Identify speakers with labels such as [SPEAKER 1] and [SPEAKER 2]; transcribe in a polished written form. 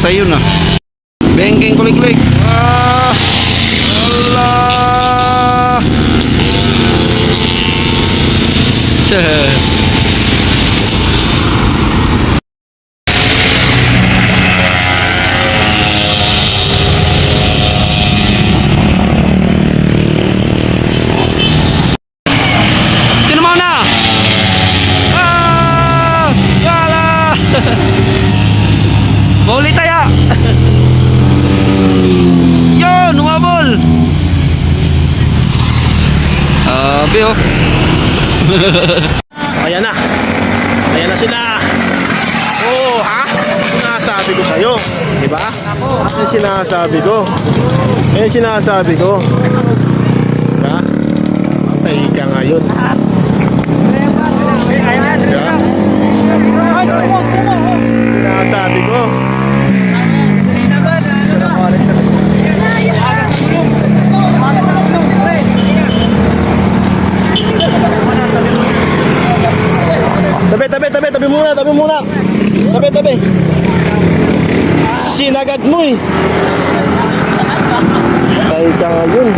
[SPEAKER 1] sayo na. Bengking kulik-kulik. Ah, Allah. Ceh. Sino mau na? Ah, kalah. Boleh tayo. Yun, umabol. Bio.
[SPEAKER 2] Ayan na. Ayan na sila. Oo, ha? Sinasabi ko sa'yo. Diba? Yan sinasabi ko. Yan sinasabi ko. Diba? Patay ka ngayon. Diba? Sinasabi ko. Tabi muna. Tabi. Sinagad mo eh. Patay ka ngayon.